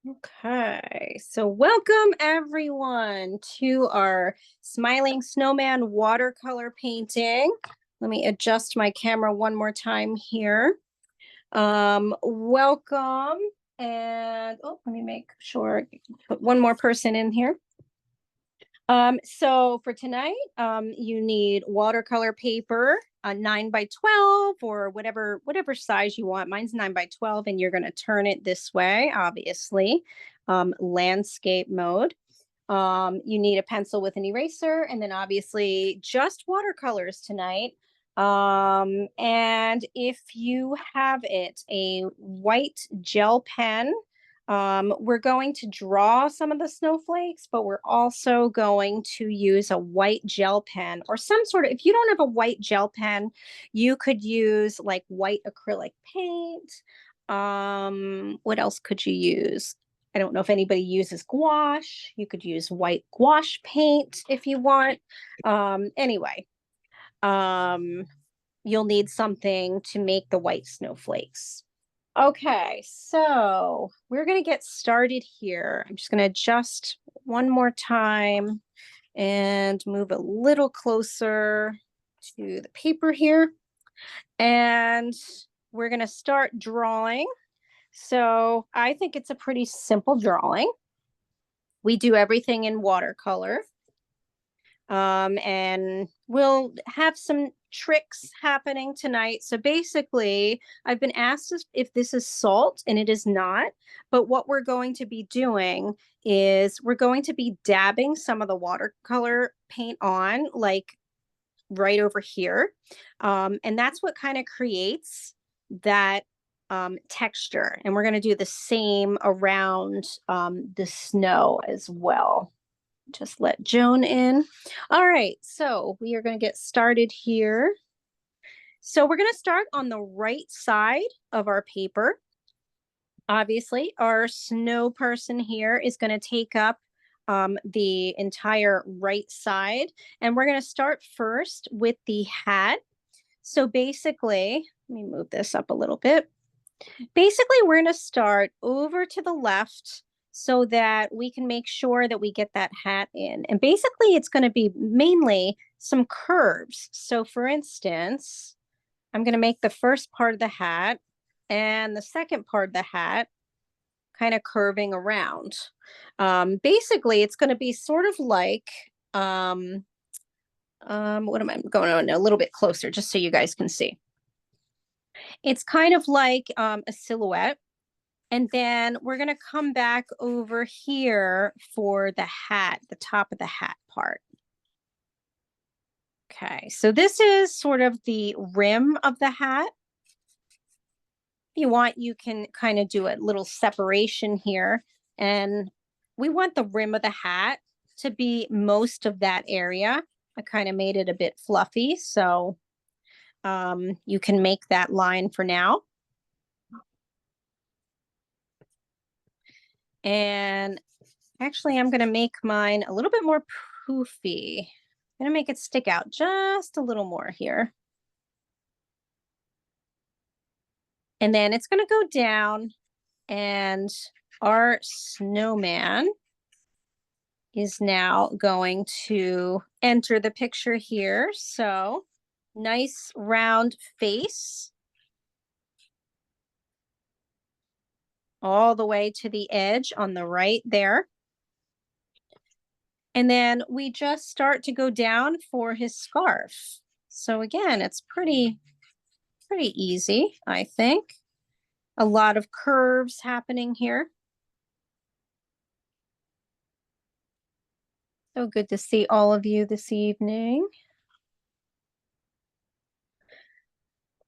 Okay, so welcome everyone to our Smiling Snowman watercolor painting. Let me adjust my camera one more time here. Welcome, and let me make sure I put one more person in here. So for tonight, you need watercolor paper, 9 by 12 or whatever size you want. Mine's 9 by 12, and you're going to turn it this way, obviously. Landscape mode. You need a pencil with an eraser, and then obviously just watercolors tonight. And if you have it, a white gel pen. We're going to draw some of the snowflakes, but we're also going to use a white gel pen or some sort of, if you don't have a white gel pen, you could use like white acrylic paint. What else could you use? I don't know if anybody uses gouache. You could use white gouache paint if you want. Anyway, um, you'll need something to make the white snowflakes. Okay, so we're going to get started here. I'm just going to adjust one more time and move a little closer to the paper here. And we're going to start drawing. So I think it's a pretty simple drawing. We do everything in watercolor. And we'll have some tricks happening tonight. So basically, I've been asked if this is salt, and it is not. But what we're going to be doing is we're going to be dabbing some of the watercolor paint on, like right over here. And that's what kind of creates that texture. And we're going to do the same around the snow as well. Just let Joan in. All right, so we are going to get started here. So we're going to start on the right side of our paper. Obviously, our snow person here is going to take up the entire right side. And we're going to start first with the hat. So basically, let me move this up a little bit. Basically, we're going to start over to the left so that we can make sure that we get that hat in. And basically, it's going to be mainly some curves. So for instance, I'm going to make the first part of the hat and the second part of the hat kind of curving around. Basically, it's going to be sort of like, what am I going on a little bit closer just so you guys can see. It's kind of like a silhouette. And then we're going to come back over here for the hat, the top of the hat part. Okay, so this is sort of the rim of the hat. If you want, you can kind of do a little separation here. And we want the rim of the hat to be most of that area. I kind of made it a bit fluffy, so you can make that line for now. And actually, I'm going to make mine a little bit more poofy. I'm going to make it stick out just a little more here. And then it's going to go down, and our snowman is now going to enter the picture here. So nice round face. All the way to the edge on the right there. And then we just start to go down for his scarf. So again, it's pretty easy, I think. A lot of curves happening here. So good to see all of you this evening.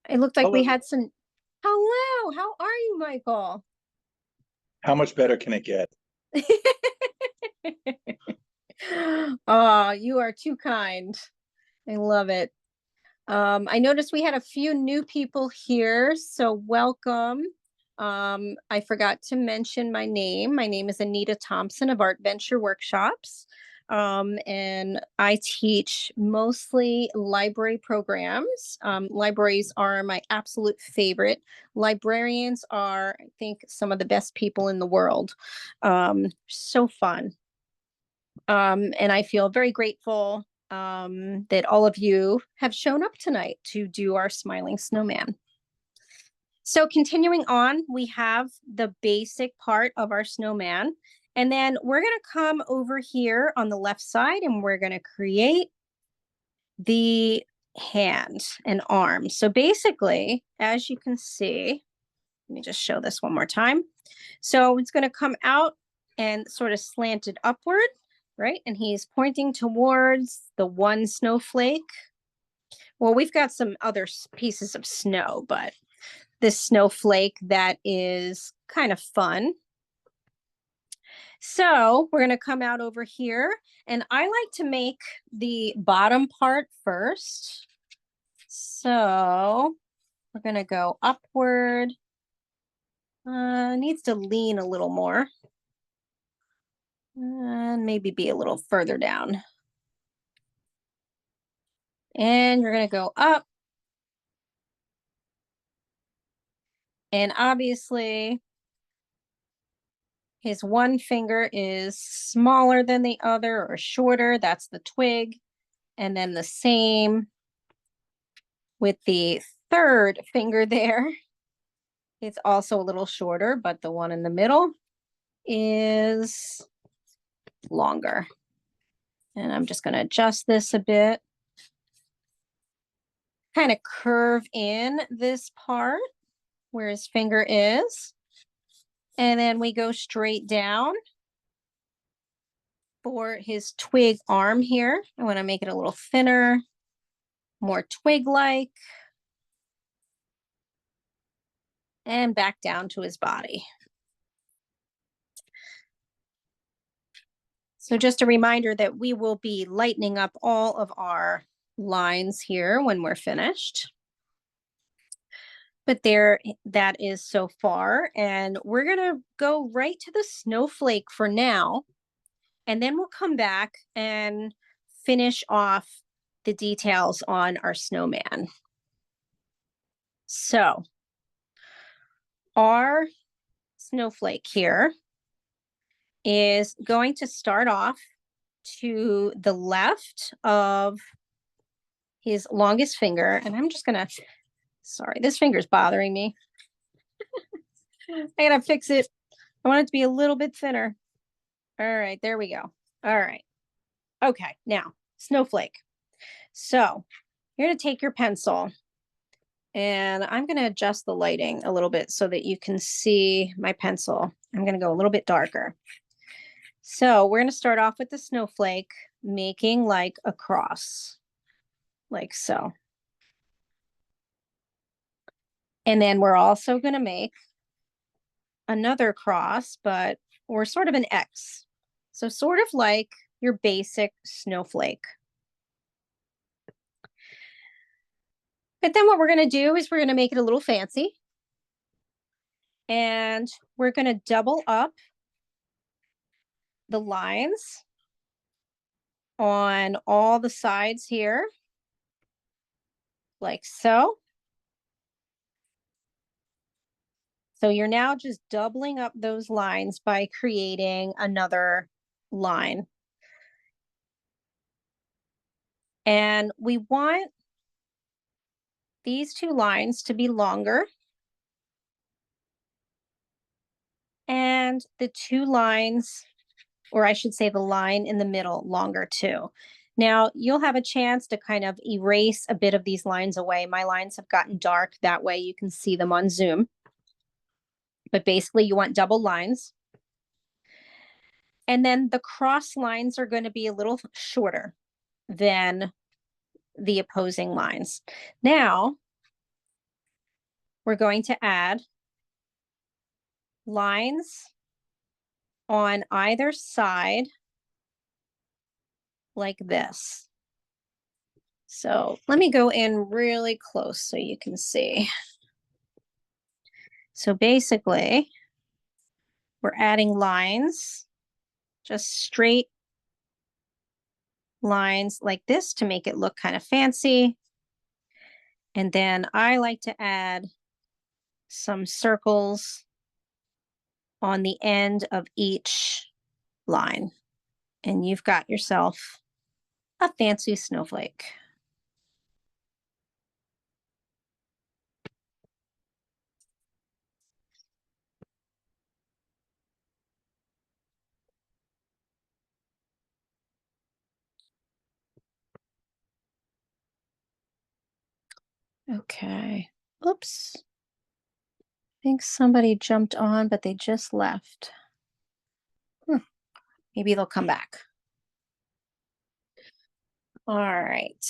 It looked like Hello. we had some. Hello, how are you, Michael? How much better can it get? Oh, you are too kind. I love it. I noticed we had a few new people here, so welcome. I forgot to mention my name. My name is Anita Thompson of Art Venture Workshops. And I teach mostly library programs. Libraries are my absolute favorite. Librarians are, I think, some of the best people in the world. So fun. And I feel very grateful that all of you have shown up tonight to do our smiling snowman. So continuing on, we have the basic part of our snowman. And then we're going to come over here on the left side and we're going to create the hand and arm. So basically, as you can see, let me just show this one more time. So it's going to come out and sort of slanted upward, right? And he's pointing towards the one snowflake. Well, we've got some other pieces of snow, but this snowflake that is kind of fun. So we're going to come out over here, and I like to make the bottom part first. So we're going to go upward. Needs to lean a little more. And maybe be a little further down. And you're going to go up. And obviously, his one finger is smaller than the other or shorter. That's the twig. And then the same with the third finger there. It's also a little shorter, but the one in the middle is longer. And I'm just going to adjust this a bit. Kind of curve in this part where his finger is. And then we go straight down for his twig arm here. I want to make it a little thinner, more twig-like. And back down to his body. So just a reminder that we will be lightening up all of our lines here when we're finished. But there, that is so far. And we're going to go right to the snowflake for now. And then we'll come back and finish off the details on our snowman. So our snowflake here is going to start off to the left of his longest finger. And I'm just going to, sorry, this finger's bothering me. I got to fix it. I want it to be a little bit thinner. All right, there we go. All right. Okay, now, snowflake. So you're going to take your pencil and I'm going to adjust the lighting a little bit so that you can see my pencil. I'm going to go a little bit darker. So we're going to start off with the snowflake, making like a cross, like so. And then we're also going to make another cross, but or sort of an X. So sort of like your basic snowflake. But then what we're going to do is we're going to make it a little fancy. And we're going to double up the lines on all the sides here, like so. So you're now just doubling up those lines by creating another line. And we want these two lines to be longer. And the two lines, or I should say the line in the middle, longer too. Now you'll have a chance to kind of erase a bit of these lines away. My lines have gotten dark. That way you can see them on Zoom. But basically you want double lines. And then the cross lines are going to be a little shorter than the opposing lines. Now we're going to add lines on either side like this. So let me go in really close so you can see. So basically, we're adding lines just straight lines like this to make it look kind of fancy. And then I like to add some circles on the end of each line. And you've got yourself a fancy snowflake. Okay. Oops. I think somebody jumped on, but they just left. Maybe they'll come back. All right.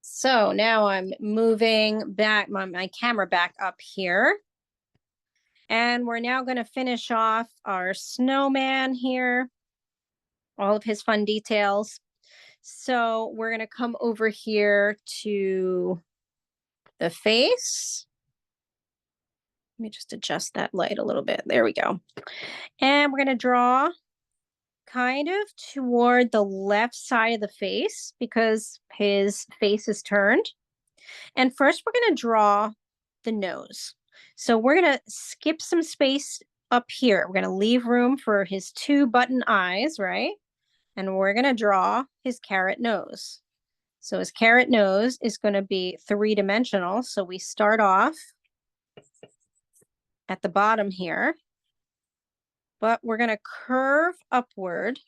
So now I'm moving back my camera back up here. And we're now going to finish off our snowman here, all of his fun details. So we're going to come over here to the face. Let me just adjust that light a little bit. There we go. And we're going to draw kind of toward the left side of the face because his face is turned. And first we're going to draw the nose. So we're going to skip some space up here. We're going to leave room for his two button eyes, right? And we're going to draw his carrot nose. So his carrot nose is going to be three-dimensional. So we start off at the bottom here, but we're going to curve upward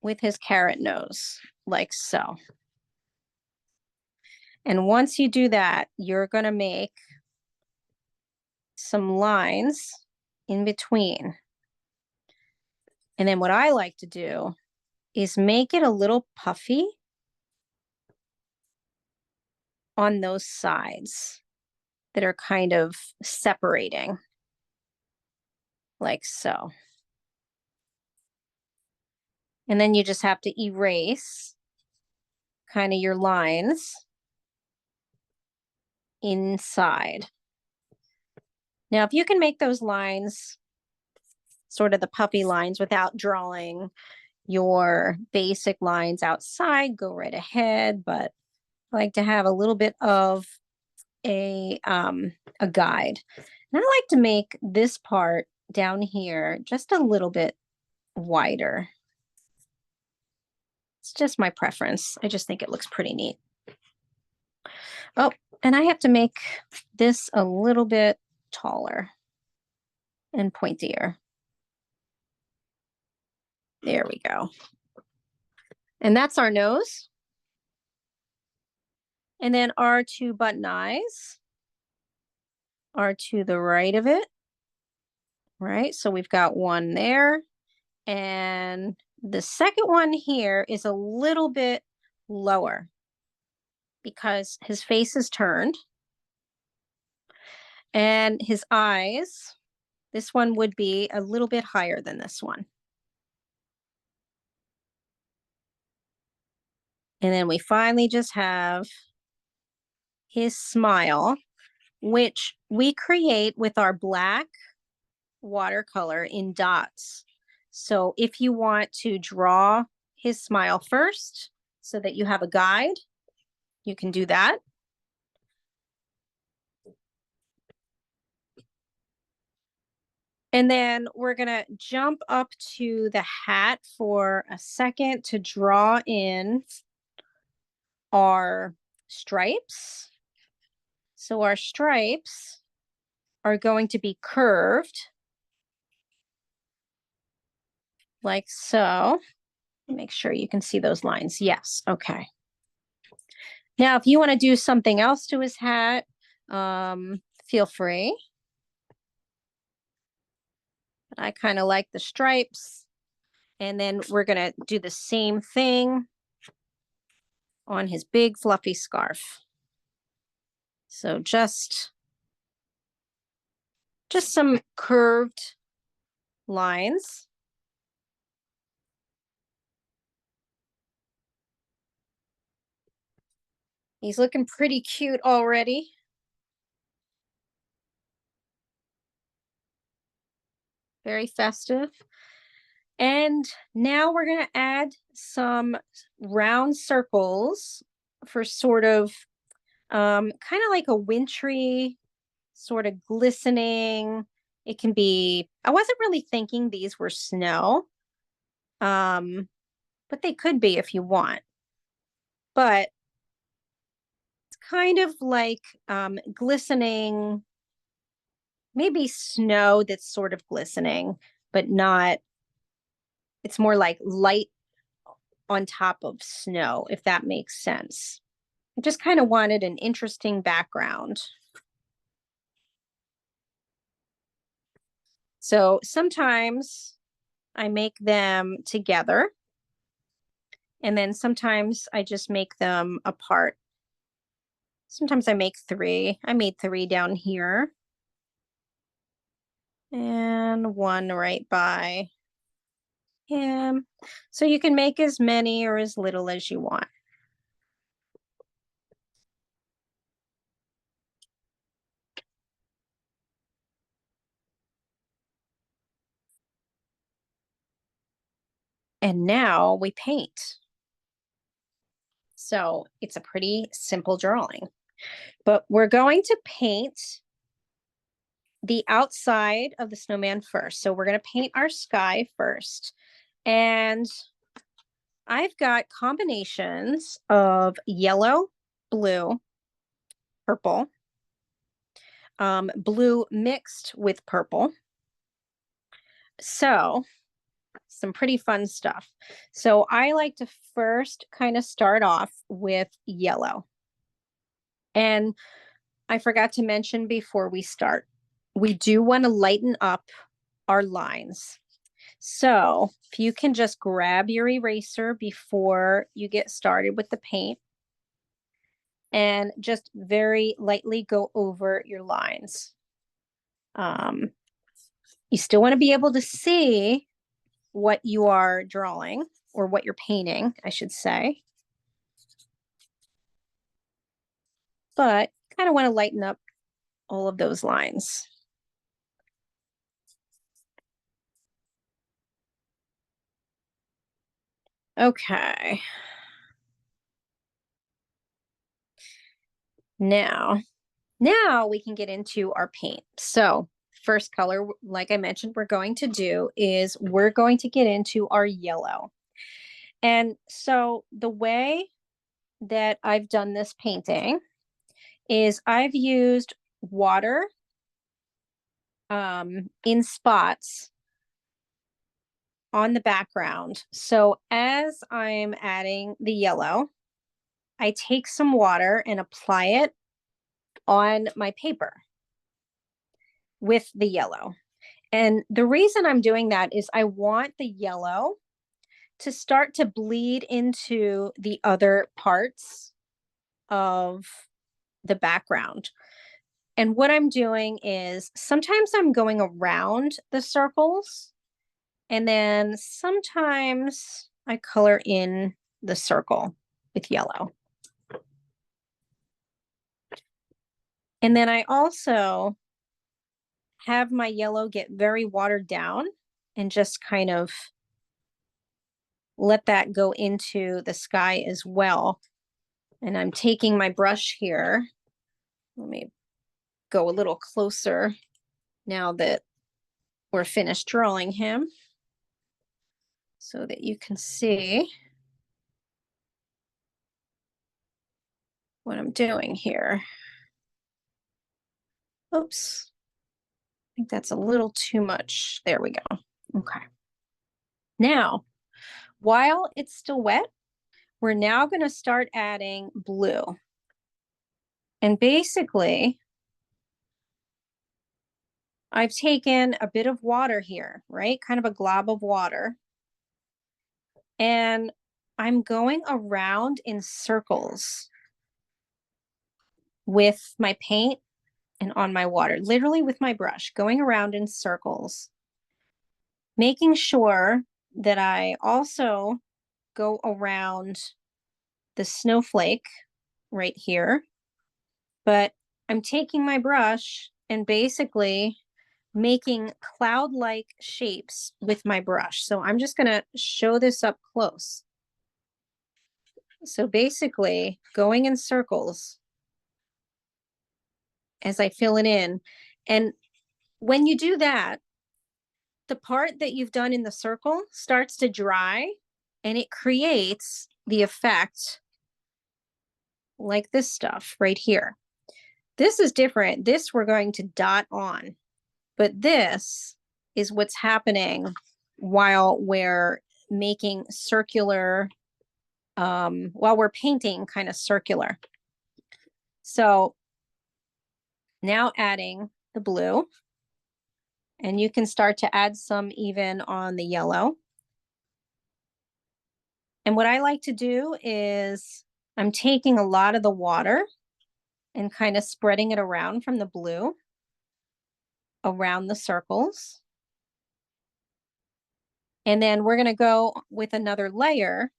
with his carrot nose, like so. And once you do that, you're going to make some lines in between. And then what I like to do is make it a little puffy on those sides that are kind of separating, like so. And then you just have to erase kind of your lines inside. Now, if you can make those lines, sort of the puffy lines, without drawing your basic lines outside, go right ahead. But I like to have a little bit of a guide. And I like to make this part down here just a little bit wider. It's just my preference. I just think it looks pretty neat. Oh, and I have to make this a little bit taller and pointier. There we go. And that's our nose. And then our two button eyes are to the right of it. Right, so we've got one there. And the second one here is a little bit lower because his face is turned. And his eyes, this one would be a little bit higher than this one. And then we finally just have his smile, which we create with our black watercolor in dots. So if you want to draw his smile first so that you have a guide, you can do that. And then we're going to jump up to the hat for a second to draw in our stripes. So our stripes are going to be curved like so. Make sure you can see those lines. Yes. Okay. Now, if you want to do something else to his hat, feel free. I kind of like the stripes. And then we're going to do the same thing on his big fluffy scarf. So just some curved lines. He's looking pretty cute already. Very festive. And now we're going to add some round circles for sort of kind of like a wintry, sort of glistening. It can be, I wasn't really thinking these were snow, but they could be if you want. But it's kind of like glistening, maybe snow that's sort of glistening, but not, it's more like light on top of snow, if that makes sense. I just kind of wanted an interesting background. So sometimes I make them together, and then sometimes I just make them apart. Sometimes I make three. I made three down here. And one right by him. So you can make as many or as little as you want. And now we paint. So it's a pretty simple drawing, but we're going to paint the outside of the snowman first. So we're going to paint our sky first. And I've got combinations of yellow, blue, purple, blue mixed with purple. So some pretty fun stuff. So I like to first kind of start off with yellow. And I forgot to mention before we start, we do want to lighten up our lines. So if you can just grab your eraser before you get started with the paint and just very lightly go over your lines. You still want to be able to see what you are drawing or what you're painting, I should say. But kind of want to lighten up all of those lines. Okay. Now we can get into our paint. So first color, like I mentioned, we're going to do is we're going to get into our yellow. And so the way that I've done this painting is I've used water in spots on the background. So as I'm adding the yellow, I take some water and apply it on my paper with the yellow. And the reason I'm doing that is I want the yellow to start to bleed into the other parts of the background. And what I'm doing is sometimes I'm going around the circles, and then sometimes I color in the circle with yellow. And then I also have my yellow get very watered down and just kind of let that go into the sky as well. And I'm taking my brush here. Let me go a little closer now that we're finished drawing him so that you can see what I'm doing here. Oops. I think that's a little too much. There we go. Okay. Now, while it's still wet, we're now going to start adding blue. And basically, I've taken a bit of water here, right? Kind of a glob of water. And I'm going around in circles with my paint and on my water, literally with my brush, going around in circles, making sure that I also go around the snowflake right here. But I'm taking my brush and basically making cloud-like shapes with my brush. So I'm just gonna show this up close. So basically going in circles as I fill it in. And when you do that, the part that you've done in the circle starts to dry and it creates the effect like this stuff right here. This is different. This we're going to dot on, but this is what's happening while we're making circular, while we're painting kind of circular. So now adding the blue, and you can start to add some even on the yellow. And what I like to do is I'm taking a lot of the water and kind of spreading it around from the blue around the circles. And then we're going to go with another layer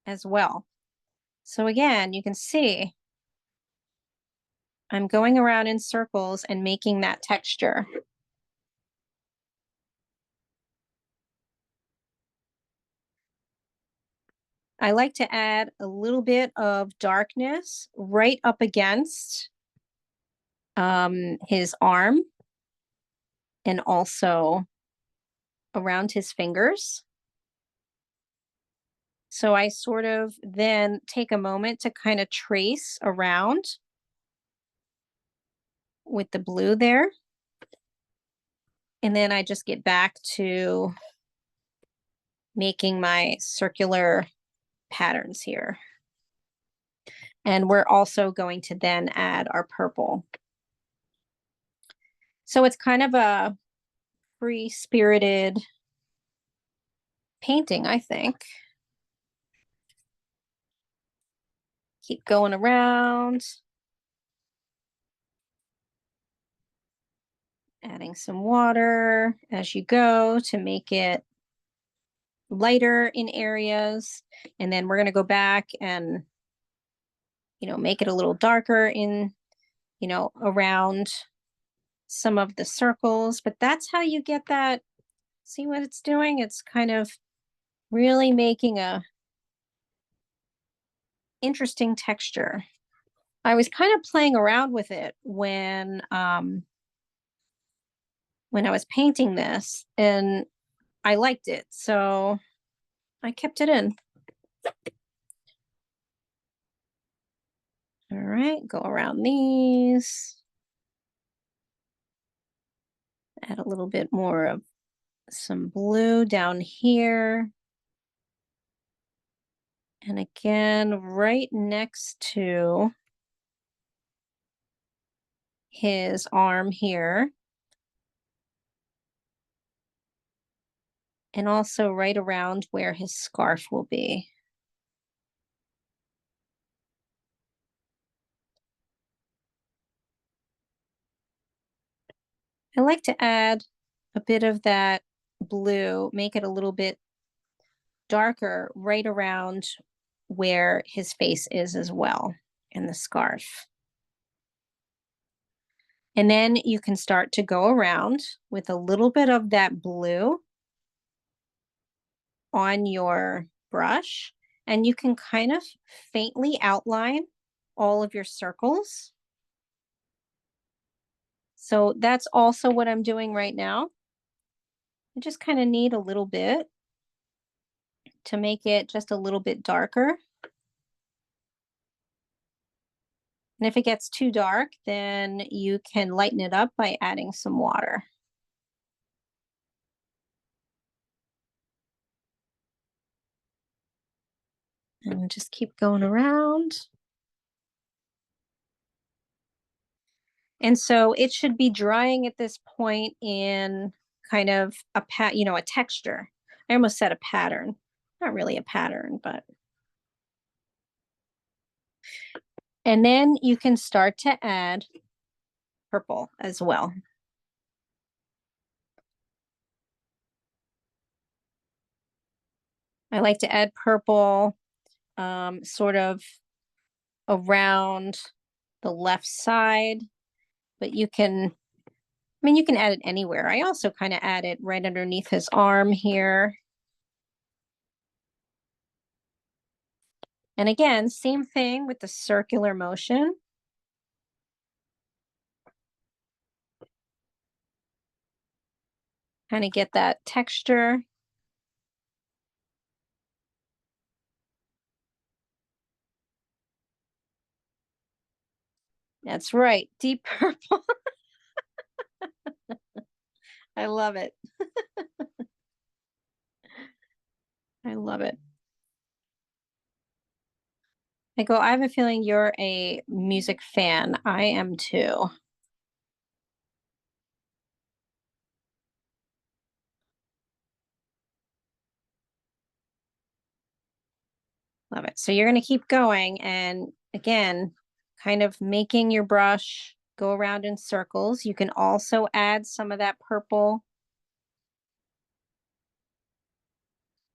as well. So again, you can see I'm going around in circles and making that texture. I like to add a little bit of darkness right up against his arm and also around his fingers. So I sort of then take a moment to kind of trace around with the blue there. And then I just get back to making my circular patterns here. And we're also going to then add our purple. So it's kind of a free-spirited painting, I think. Keep going around. Adding some water as you go to make it lighter in areas. And then we're going to go back and, make it a little darker in, around some of the circles. But that's how you get that. See what it's doing? It's kind of really making a interesting texture. I was kind of playing around with it when I was painting this, and I liked it, so I kept it in. All right, go around these. Add a little bit more of some blue down here. And again, right next to his arm here. And also right around where his scarf will be. I like to add a bit of that blue, make it a little bit darker right around where his face is as well in the scarf. And then you can start to go around with a little bit of that blue on your brush, and you can kind of faintly outline all of your circles. So that's also what I'm doing right now. I just kind of need a little bit to make it just a little bit darker. And if it gets too dark, then you can lighten it up by adding some water. And just keep going around. And so it should be drying at this point in kind of a texture. I almost said a pattern. Not really a pattern, but. And then you can start to add purple as well. I like to add purple sort of around the left side but you can, I mean, you can add it anywhere. I also kind of add it right underneath his arm here. And again, same thing with the circular motion. Kind of get that texture. That's right, deep purple. I love it. I love it. I have a feeling you're a music fan. I am too. Love it. So you're going to keep going. And again, kind of making your brush go around in circles. You can also add some of that purple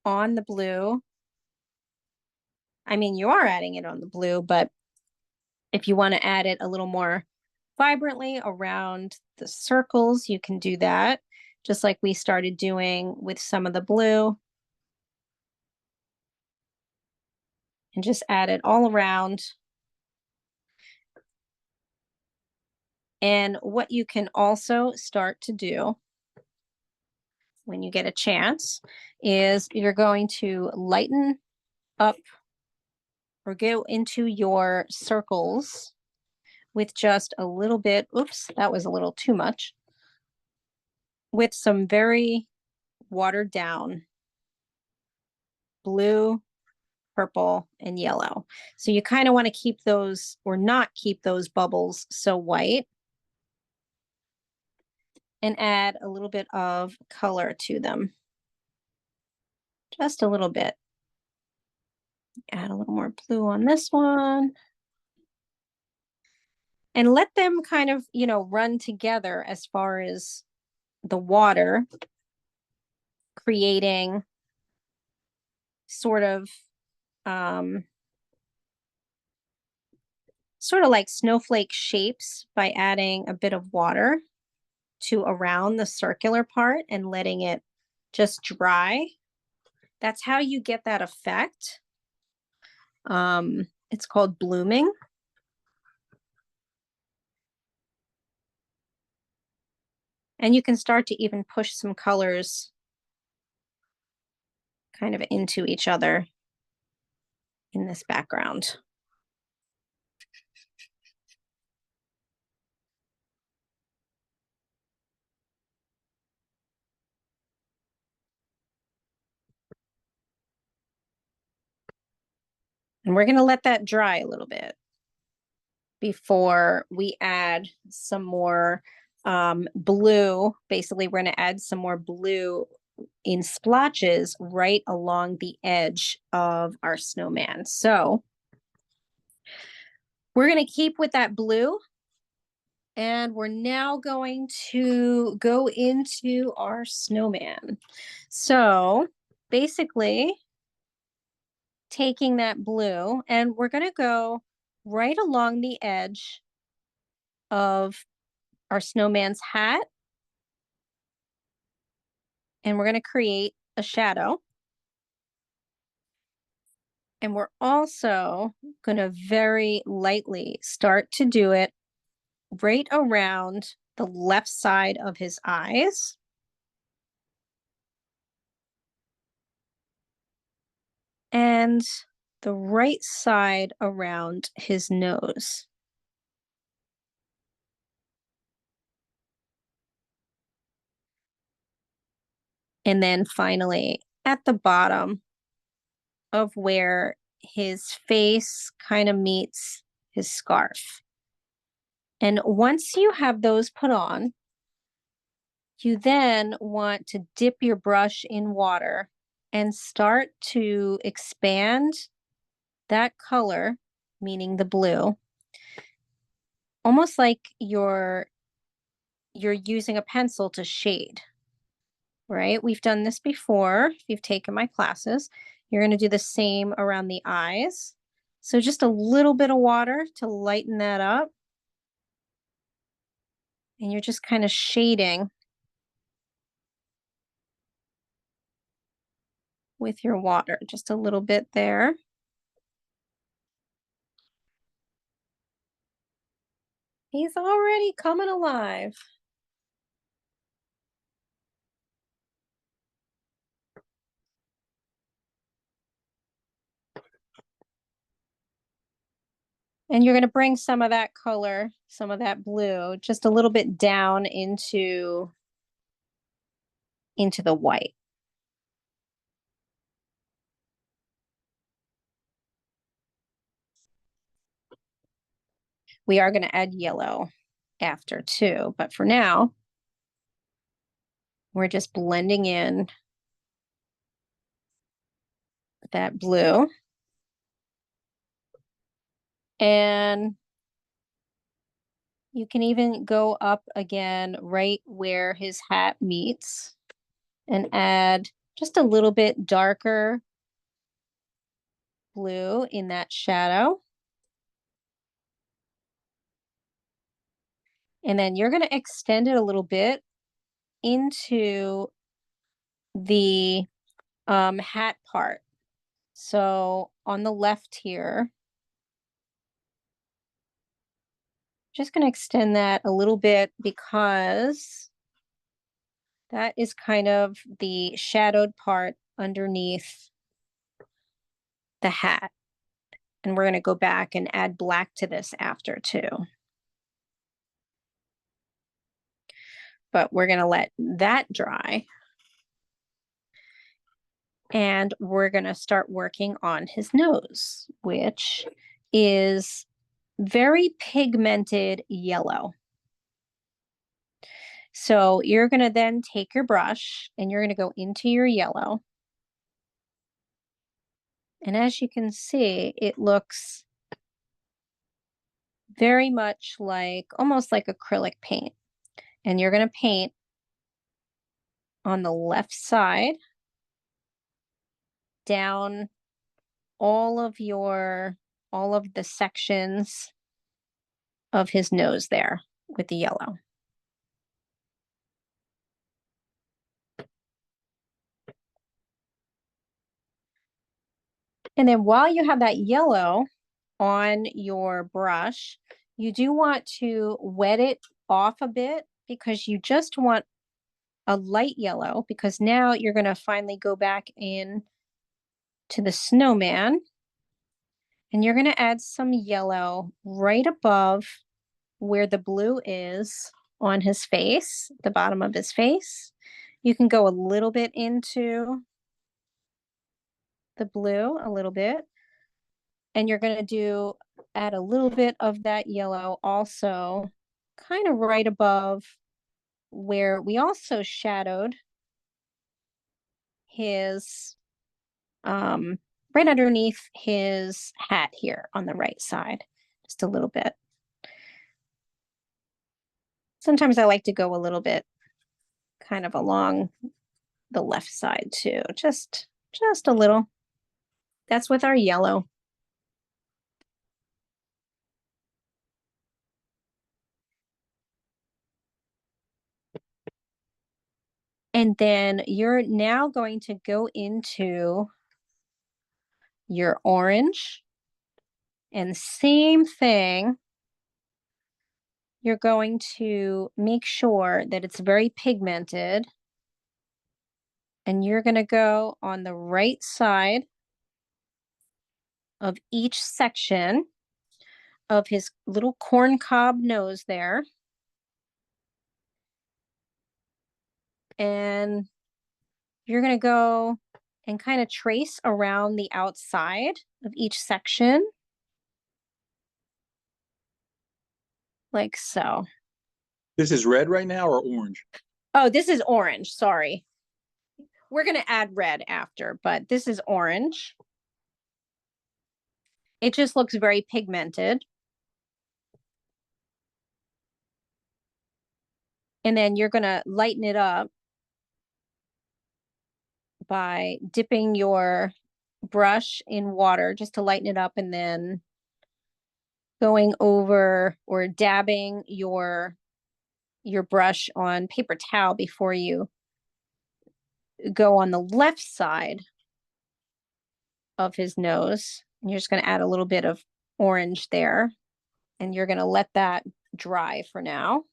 on the blue. I mean, you are adding it on the blue, but if you want to add it a little more vibrantly around the circles, you can do that, just like we started doing with some of the blue. And just add it all around. And what you can also start to do when you get a chance is you're going to lighten up or go into your circles with just a little bit, oops, that was a little too much, with some very watered down blue, purple, and yellow. So you kind of want to keep those or not keep those bubbles so white and add a little bit of color to them. Just a little bit. Add a little more blue on this one. And let them kind of, run together as far as the water, creating sort of like snowflake shapes by adding a bit of water to around the circular part and letting it just dry. That's how you get that effect. It's called blooming. And you can start to even push some colors kind of into each other in this background. And we're going to let that dry a little bit before we add some more blue. Basically, we're going to add some more blue in splotches right along the edge of our snowman. So we're going to keep with that blue. And we're now going to go into our snowman. So basically, taking that blue, and we're going to go right along the edge of our snowman's hat. And we're going to create a shadow. And we're also going to very lightly start to do it right around the left side of his eyes. And the right side around his nose. And then finally at the bottom of where his face kind of meets his scarf. And once you have those put on, you then want to dip your brush in water and start to expand that color, meaning the blue, almost like you're using a pencil to shade, right? We've done this before. If you've taken my classes, you're going to do the same around the eyes. So just a little bit of water to lighten that up. And you're just kind of shading with your water, just a little bit there. He's already coming alive. And you're going to bring some of that color, some of that blue, just a little bit down into the white. We are going to add yellow after too, but for now, we're just blending in that blue. And you can even go up again right where his hat meets and add just a little bit darker blue in that shadow. And then you're going to extend it a little bit into the hat part. So on the left here, just going to extend that a little bit because that is kind of the shadowed part underneath the hat. And we're going to go back and add black to this after too. But we're going to let that dry. And we're going to start working on his nose, which is very pigmented yellow. So you're going to then take your brush and you're going to go into your yellow. And as you can see, it looks very much like, almost like acrylic paint. And you're going to paint on the left side down all of the sections of his nose there with the yellow. And then while you have that yellow on your brush, you do want to wet it off a bit because you just want a light yellow, because now you're going to finally go back in to the snowman and you're going to add some yellow right above where the blue is on his face, the bottom of his face. You can go a little bit into the blue, a little bit, and you're going to add a little bit of that yellow also kind of right above where we also shadowed his right underneath his hat here on the right side, just a little bit. Sometimes I like to go a little bit kind of along the left side too, just a little. That's with our yellow. And then you're now going to go into your orange, and same thing. You're going to make sure that it's very pigmented, and you're going to go on the right side of each section of his little corn cob nose there. And you're going to go and kind of trace around the outside of each section, like so. This is red right now or orange? Oh, this is orange. Sorry. We're going to add red after, but this is orange. It just looks very pigmented. And then you're going to lighten it up by dipping your brush in water just to lighten it up, and then going over or dabbing your your brush on paper towel before you go on the left side of his nose. And you're just going to add a little bit of orange there, and you're going to let that dry for now.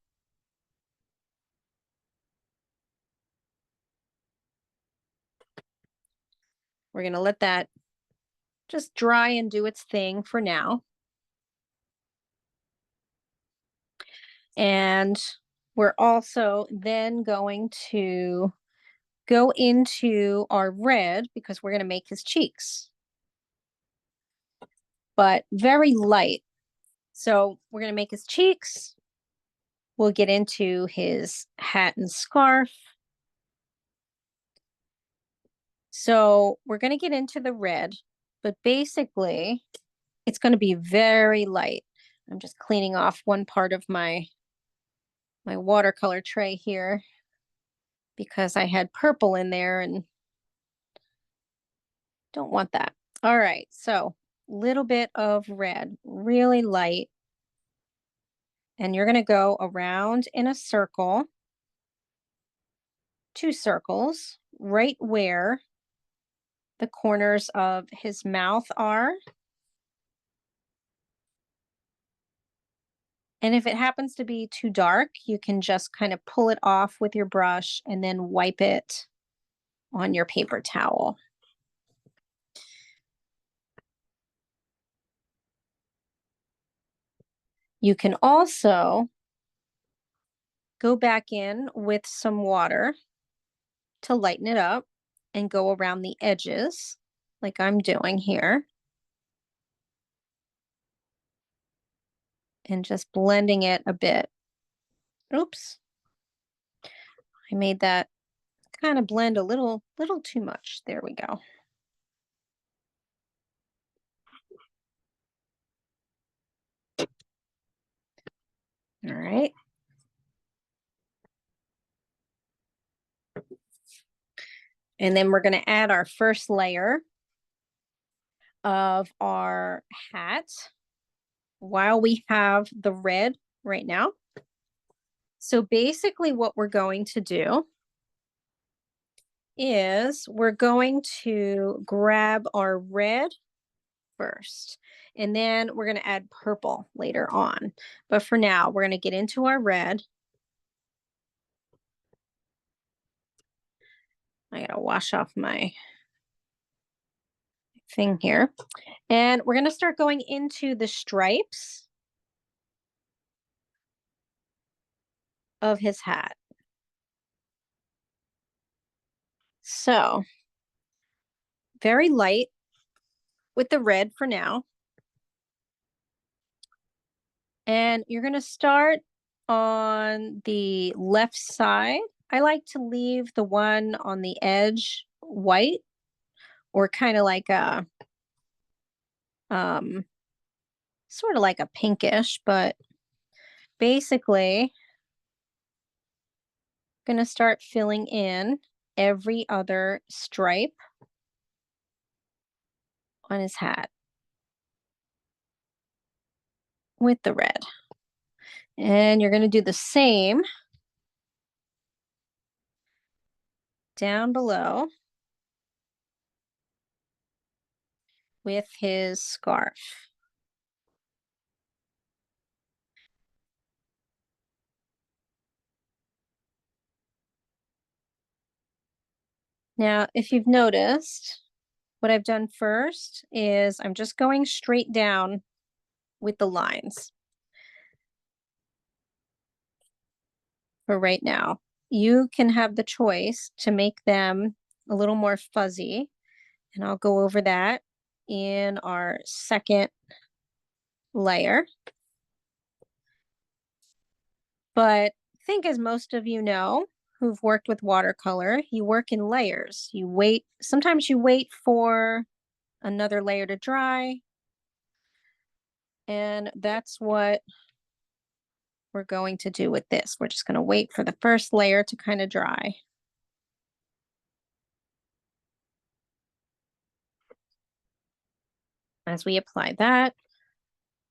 We're going to let that just dry and do its thing for now. And we're also then going to go into our red because we're going to make his cheeks, but very light. So we're going to make his cheeks. We'll get into his hat and scarf. So we're going to get into the red, but basically it's going to be very light. I'm just cleaning off one part of my watercolor tray here because I had purple in there and don't want that. All right, so little bit of red, really light. And you're going to go around in a circle, 2 circles, right where the corners of his mouth are. And if it happens to be too dark, you can just kind of pull it off with your brush and then wipe it on your paper towel. You can also go back in with some water to lighten it up and go around the edges like I'm doing here. And just blending it a bit. Oops. I made that kind of blend a little too much. There we go. All right. And then we're going to add our first layer of our hat while we have the red right now. So basically what we're going to do is we're going to grab our red first, and then we're going to add purple later on. But for now, we're going to get into our red. I got to wash off my thing here. And we're going to start going into the stripes of his hat. So very light with the red for now. And you're going to start on the left side. I like to leave the one on the edge white, or kind of like a sort of like a pinkish, but basically going to start filling in every other stripe on his hat with the red. And you're going to do the same down below with his scarf. Now, if you've noticed, what I've done first is I'm just going straight down with the lines for right now. You can have the choice to make them a little more fuzzy, and I'll go over that in our second layer. But I think, as most of you know who've worked with watercolor, you work in layers. You wait, sometimes you wait for another layer to dry. And that's what we're going to do with this. We're just going to wait for the first layer to kind of dry. As we apply that.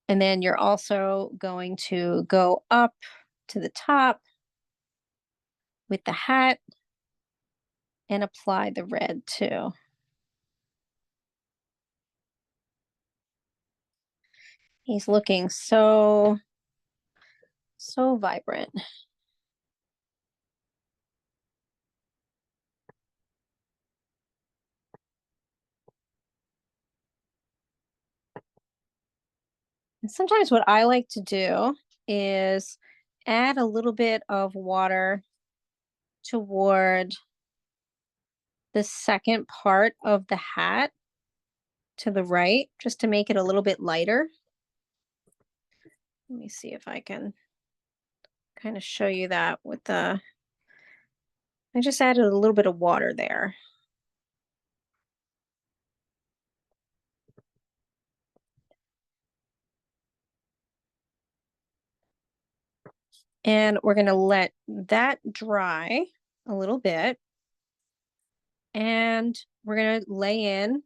And then you're also going to go up to the top with the hat and apply the red too. He's looking so vibrant. And sometimes what I like to do is add a little bit of water toward the second part of the hat to the right, just to make it a little bit lighter. Let me see if I can kind of show you that with the, I just added a little bit of water there. And we're going to let that dry a little bit. And we're going to lay in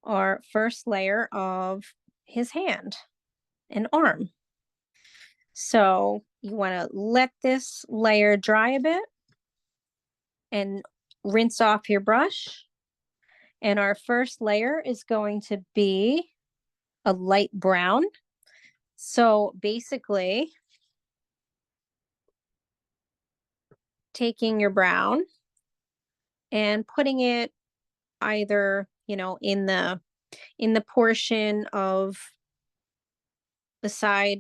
our first layer of his hand and arm. So you want to let this layer dry a bit and rinse off your brush. And our first layer is going to be a light brown. So basically, taking your brown and putting it either, in the portion of the side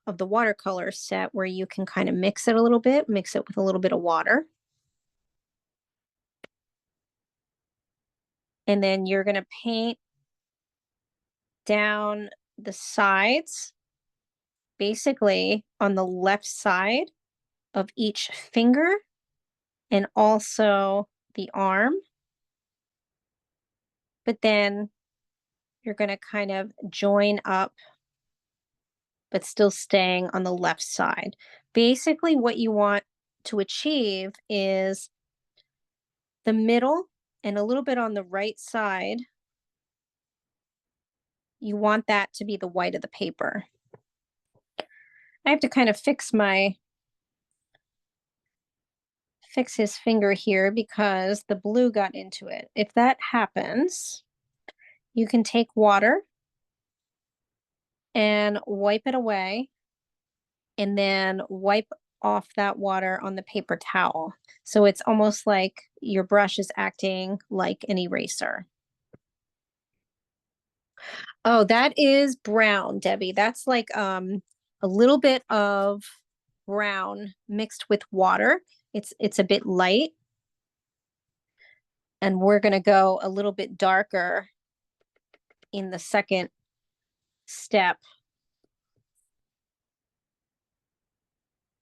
of the watercolor set where you can kind of mix it a little bit, mix it with a little bit of water. And then you're going to paint down the sides, basically on the left side of each finger and also the arm. But then you're going to kind of join up, but still staying on the left side. Basically, what you want to achieve is the middle and a little bit on the right side. You want that to be the white of the paper. I have to kind of fix his finger here because the blue got into it. If that happens, you can take water and wipe it away and then wipe off that water on the paper towel. So it's almost like your brush is acting like an eraser. Oh, that is brown, Debbie. That's like a little bit of brown mixed with water. It's a bit light. And we're going to go a little bit darker in the second step.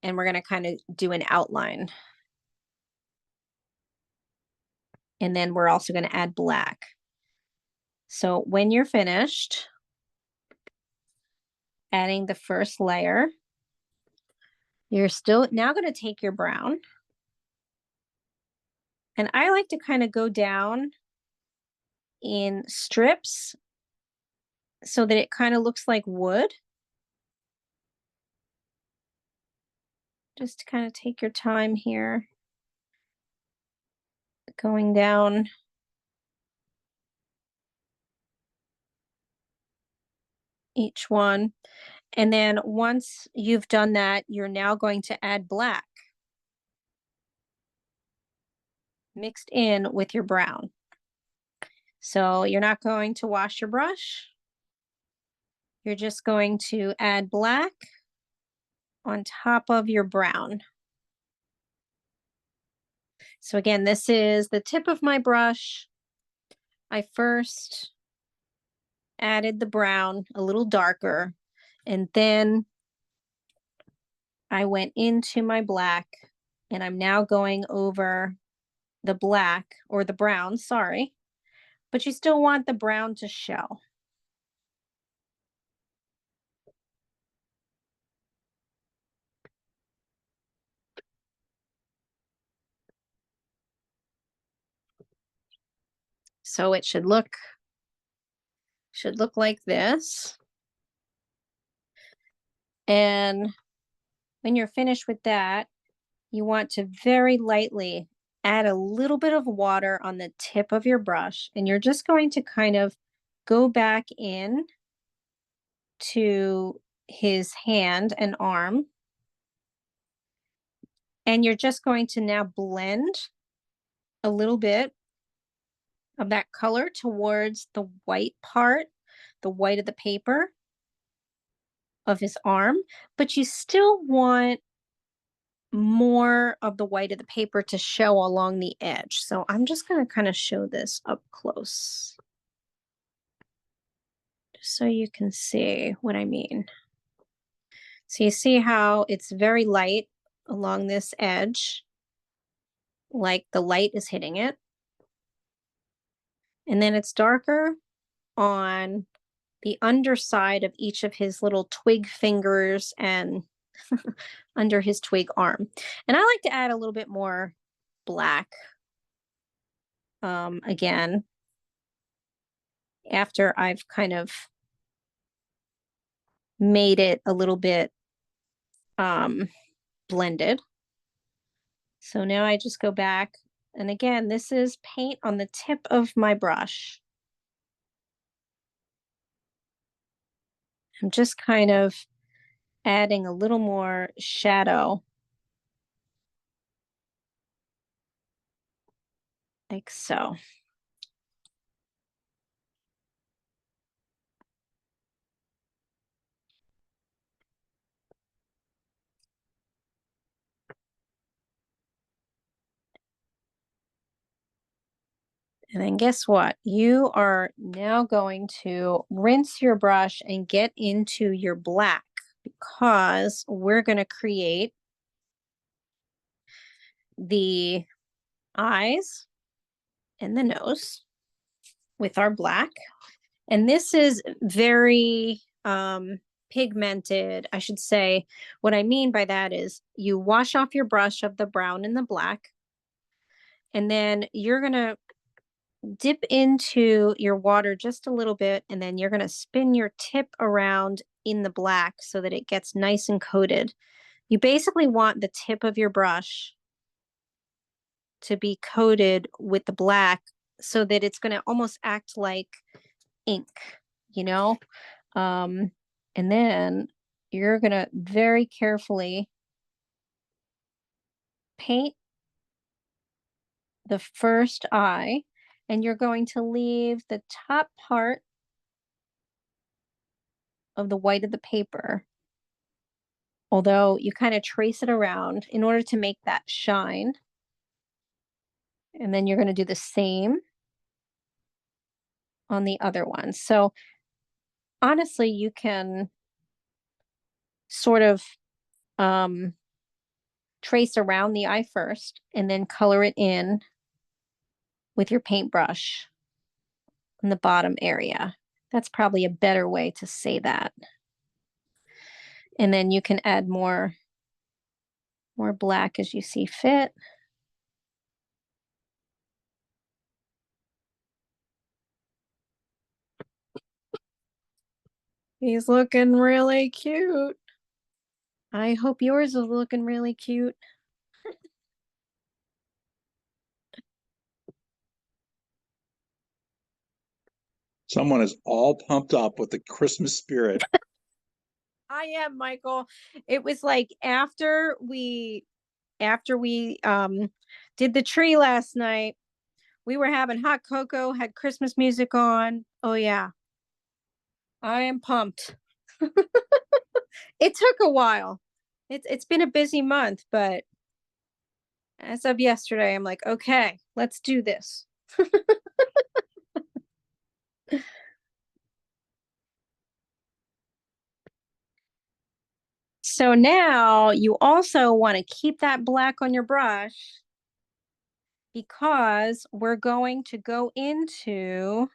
And we're going to kind of do an outline. And then we're also going to add black. So when you're finished adding the first layer, you're still now going to take your brown. And I like to kind of go down in strips so that it kind of looks like wood. Just to kind of take your time here, going down each one. And then once you've done that, you're now going to add black mixed in with your brown. So you're not going to wash your brush. You're just going to add black on top of your brown. So again, this is the tip of my brush. I first added the brown a little darker, and then I went into my black, and I'm now going over the black or the brown, sorry, but you still want the brown to show. So it should look like this. And when you're finished with that, you want to very lightly add a little bit of water on the tip of your brush, and you're just going to kind of go back in to his hand and arm, and you're just going to now blend a little bit of that color towards the white part, the white of the paper of his arm, but you still want more of the white of the paper to show along the edge. So I'm just going to kind of show this up close just so you can see what I mean. So you see how it's very light along this edge, like the light is hitting it. And then it's darker on the underside of each of his little twig fingers and under his twig arm. And I like to add a little bit more black again after I've kind of made it a little bit blended. So now I just go back, and again, this is paint on the tip of my brush. I'm just kind of adding a little more shadow, like so. And then guess what? You are now going to rinse your brush and get into your black, because we're going to create the eyes and the nose with our black. And this is very pigmented, I should say. What I mean by that is you wash off your brush of the brown and the black, and then you're going to dip into your water just a little bit, and then you're going to spin your tip around in the black so that it gets nice and coated. You basically want the tip of your brush to be coated with the black so that it's going to almost act like ink, you know? And then you're going to very carefully paint the first eye, and you're going to leave the top part of the white of the paper, although you kind of trace it around in order to make that shine. And then you're going to do the same on the other one. So honestly, you can sort of trace around the eye first and then color it in with your paintbrush in the bottom area. That's probably a better way to say that. And then you can add more black as you see fit. He's looking really cute. I hope yours is looking really cute. Someone is all pumped up with the Christmas spirit. I am, Michael. It was like after we did the tree last night, we were having hot cocoa, had Christmas music on. Oh yeah. I am pumped. It took a while. It's been a busy month, but as of yesterday, I'm like, okay, let's do this. So now you also want to keep that black on your brush, because we're going to go into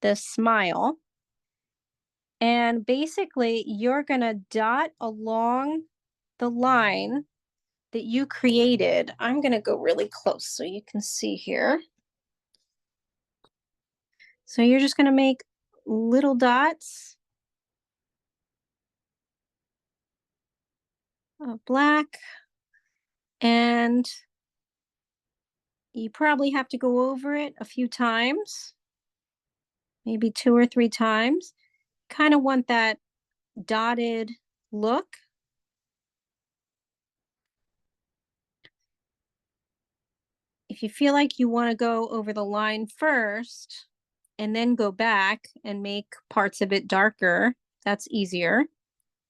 the smile. And basically, you're going to dot along the line that you created. I'm going to go really close so you can see here. So you're just going to make little dots of black, And you probably have to go over it a few times, maybe 2 or 3 times. Kind of want that dotted look. If you feel like you want to go over the line first and then go back and make parts of it darker, that's easier.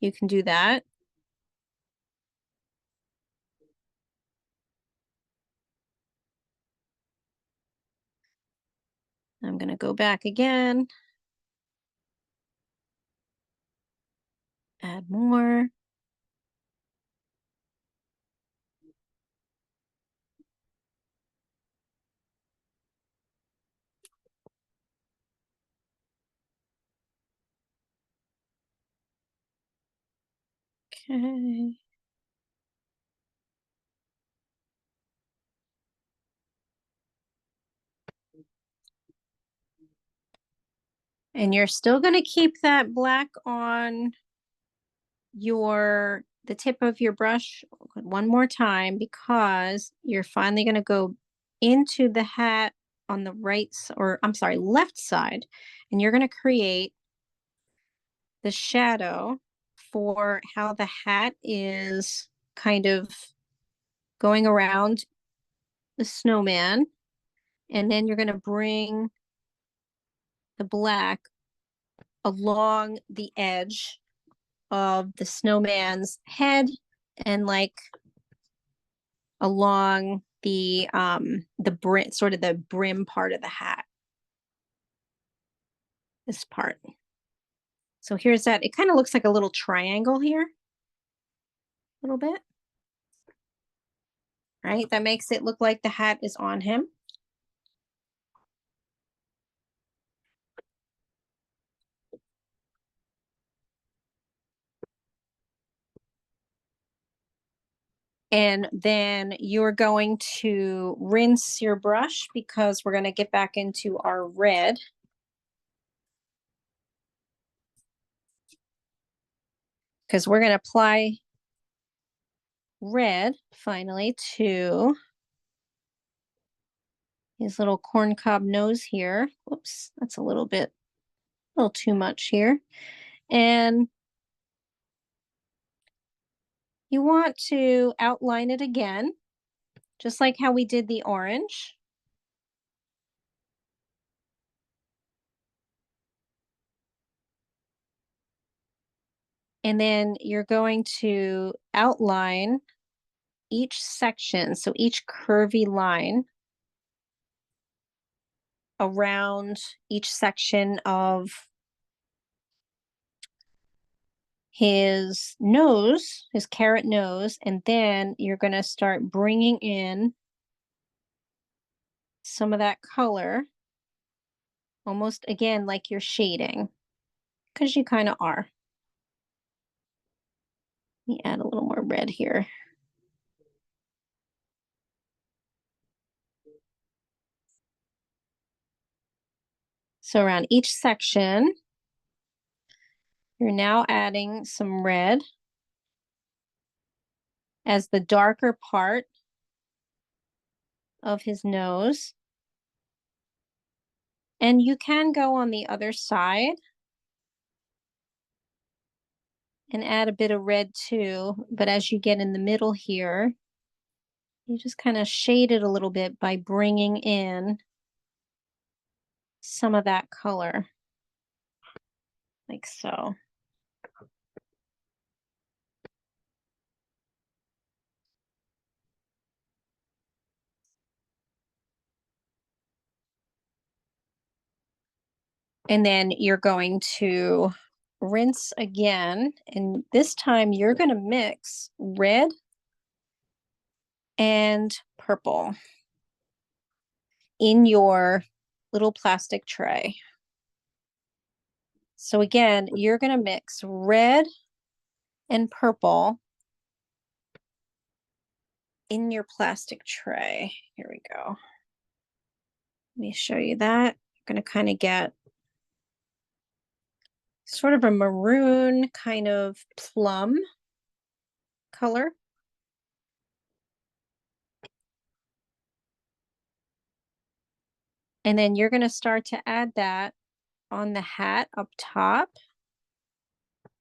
You can do that. I'm going to go back again. Add more. Okay. And you're still going to keep that black on the tip of your brush one more time, because you're finally going to go into the hat on the left side, and you're going to create the shadow for how the hat is kind of going around the snowman. And then you're going to bring the black along the edge of the snowman's head, and like along the brim, sort of the brim part of the hat. This part. So here's that. It kind of looks like a little triangle here. A little bit. Right? That makes it look like the hat is on him. And then you're going to rinse your brush, because we're going to get back into our red. Because we're going to apply red finally to his little corncob nose here. Whoops, that's a little too much here. And you want to outline it again, just like how we did the orange. And then you're going to outline each section, so each curvy line around each section of his nose, his carrot nose, and then you're going to start bringing in some of that color, almost again like you're shading, because you kind of are. Let me add a little more red here. So around each section, you're now adding some red as the darker part of his nose. And you can go on the other side and add a bit of red too, but as you get in the middle here, you just kind of shade it a little bit by bringing in some of that color, like so. And then you're going to rinse again, and this time you're going to mix red and purple in your little plastic tray. So again, you're going to mix red and purple in your plastic tray. Here we go. Let me show you that. You're going to kind of get sort of a maroon kind of plum color. And then you're going to start to add that on the hat up top.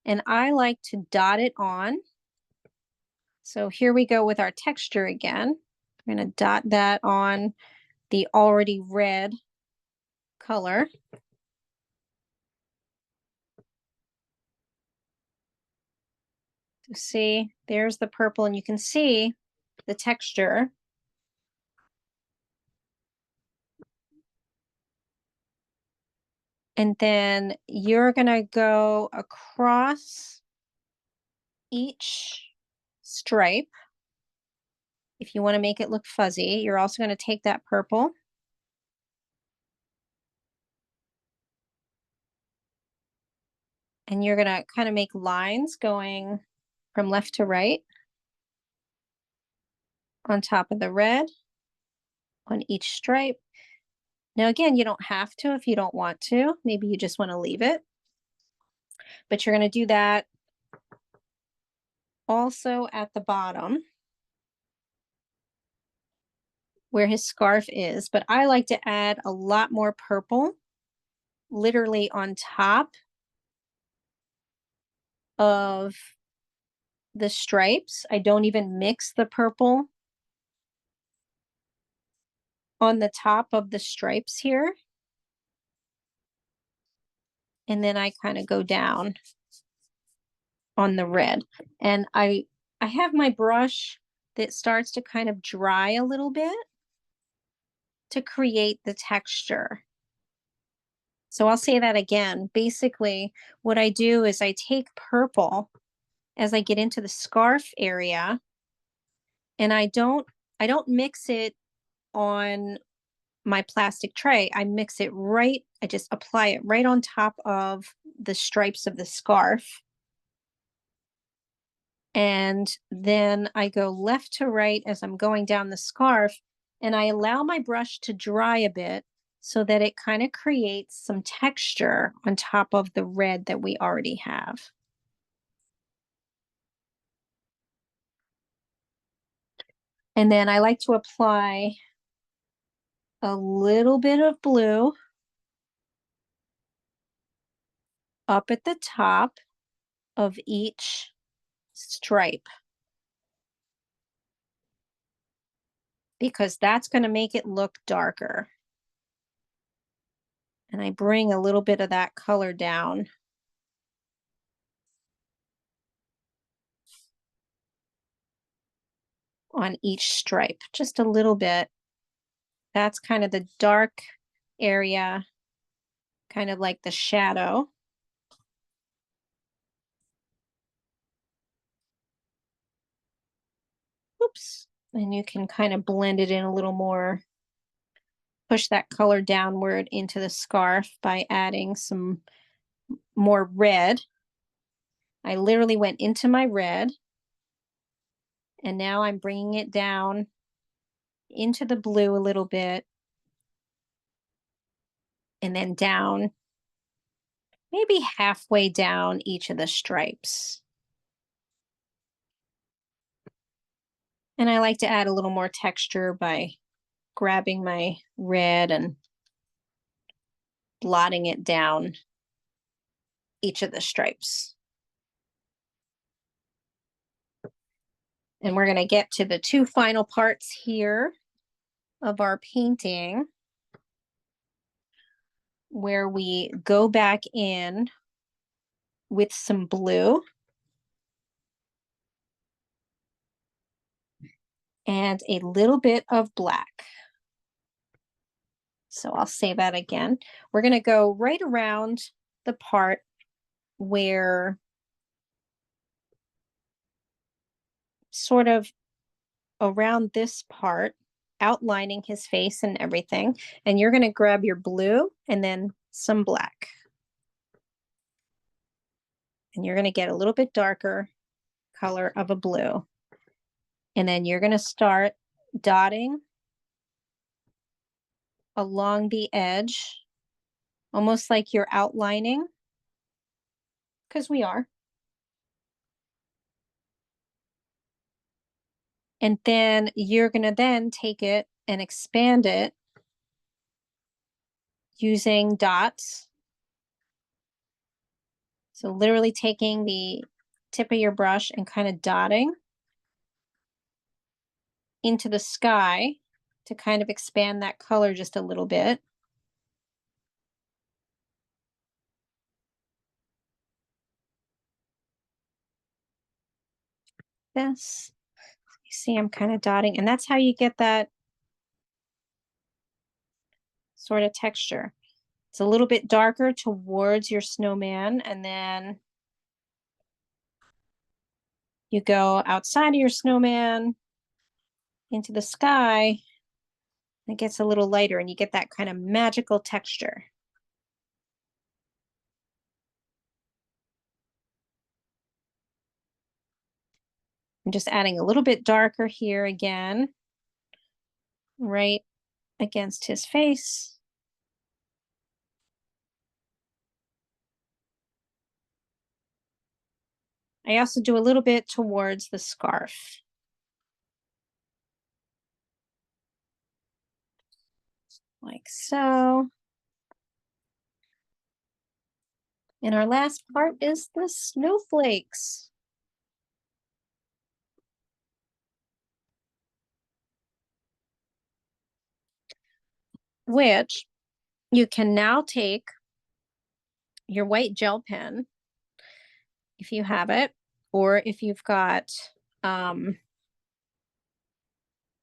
And I like to dot it on. So here we go with our texture again. I'm going to dot that on the already red color. So see, there's the purple, and you can see the texture. And then you're going to go across each stripe. If you want to make it look fuzzy, you're also going to take that purple and you're going to kind of make lines going from left to right on top of the red on each stripe. Now, again, you don't have to if you don't want to. Maybe you just want to leave it. But you're going to do that also at the bottom where his scarf is. But I like to add a lot more purple literally on top of the stripes. I don't even mix the purple on the top of the stripes here. And then I kind of go down on the red. And I have my brush that starts to kind of dry a little bit to create the texture. So I'll say that again. Basically, what I do is I take purple as I get into the scarf area, and I don't mix it on my plastic tray. I mix it right, I just apply it right on top of the stripes of the scarf. And then I go left to right as I'm going down the scarf, and I allow my brush to dry a bit so that it kind of creates some texture on top of the red that we already have. And then I like to apply a little bit of blue up at the top of each stripe, because that's going to make it look darker. And I bring a little bit of that color down on each stripe, just a little bit. That's kind of the dark area, kind of like the shadow. Oops. And you can kind of blend it in a little more, push that color downward into the scarf by adding some more red. I literally went into my red, and now I'm bringing it down into the blue a little bit, and then down, maybe halfway down each of the stripes. And I like to add a little more texture by grabbing my red and blotting it down each of the stripes. And we're going to get to the two final parts here of our painting, where we go back in with some blue and a little bit of black. So I'll say that again. We're going to go right around the part where sort of around this part, outlining his face and everything. And you're going to grab your blue and then some black. And you're going to get a little bit darker color of a blue. And then you're going to start dotting along the edge, almost like you're outlining, because we are. And then you're going to then take it and expand it using dots. So literally taking the tip of your brush and kind of dotting into the sky to kind of expand that color just a little bit. This, you see, I'm kind of dotting, and that's how you get that sort of texture. It's a little bit darker towards your snowman, and then you go outside of your snowman into the sky, and it gets a little lighter, and you get that kind of magical texture. I'm just adding a little bit darker here again, right against his face. I also do a little bit towards the scarf. Like so. And our last part is the snowflakes. Which you can now take your white gel pen, if you have it, or if you've got,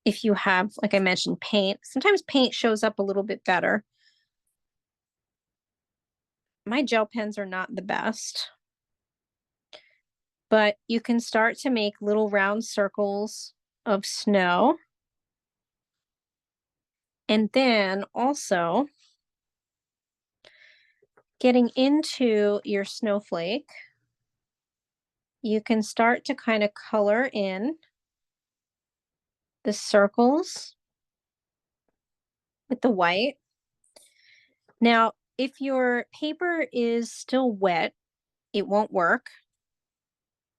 if you have, like I mentioned, paint. Sometimes paint shows up a little bit better. My gel pens are not the best, but you can start to make little round circles of snow. And then also getting into your snowflake, you can start to kind of color in the circles with the white. Now, if your paper is still wet, it won't work.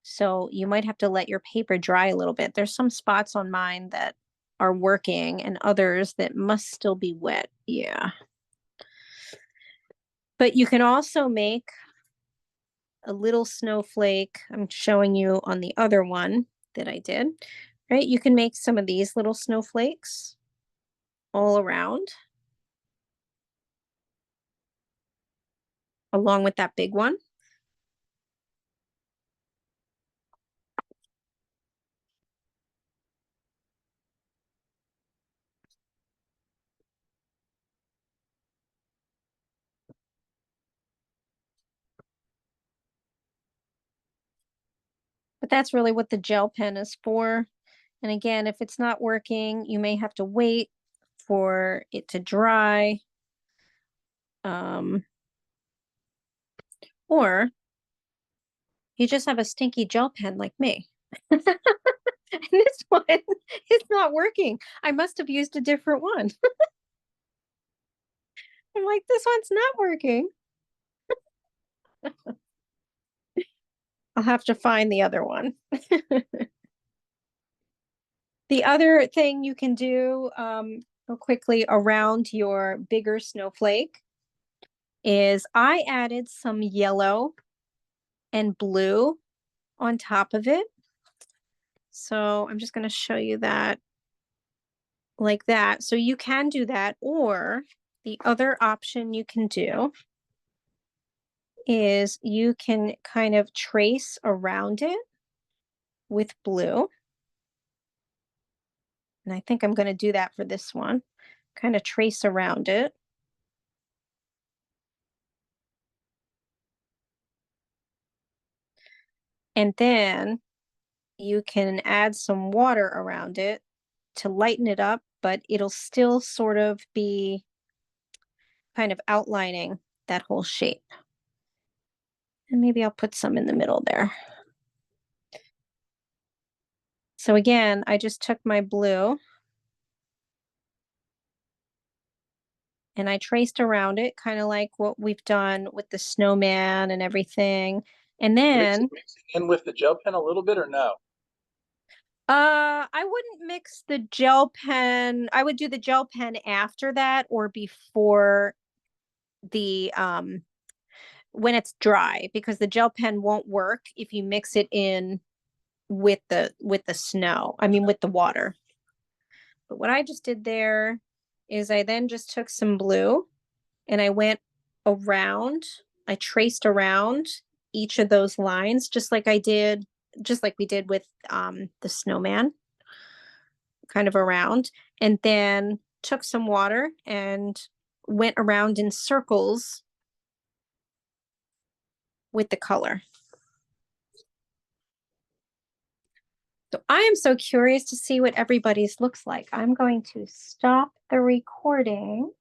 So you might have to let your paper dry a little bit. There's some spots on mine that are working and others that must still be wet. Yeah. But you can also make a little snowflake. I'm showing you on the other one that I did, right? You can make some of these little snowflakes all around, along with that big one. But that's really what the gel pen is for. And again, if it's not working, you may have to wait for it to dry. Or you just have a stinky gel pen like me. And this one is not working. I must have used a different one. I'm like, this one's not working. I'll have to find the other one. The other thing you can do real quickly around your bigger snowflake is I added some yellow and blue on top of it. So I'm just going to show you that like that. So you can do that, or the other option you can do is you can kind of trace around it with blue. And I think I'm going to do that for this one. Kind of trace around it. And then you can add some water around it to lighten it up, but it'll still sort of be kind of outlining that whole shape. And maybe I'll put some in the middle there. So again, I just took my blue and I traced around it, kind of like what we've done with the snowman and everything. And then Mixing in with the gel pen a little bit or no? I wouldn't mix the gel pen. I would do the gel pen after that or before the when it's dry, because the gel pen won't work if you mix it in with the snow. I mean with the water. But what I just did there is I then just took some blue and I went around, I traced around each of those lines, just like we did with the snowman, kind of around, and then took some water and went around in circles with the color. So I am so curious to see what everybody's looks like. I'm going to stop the recording.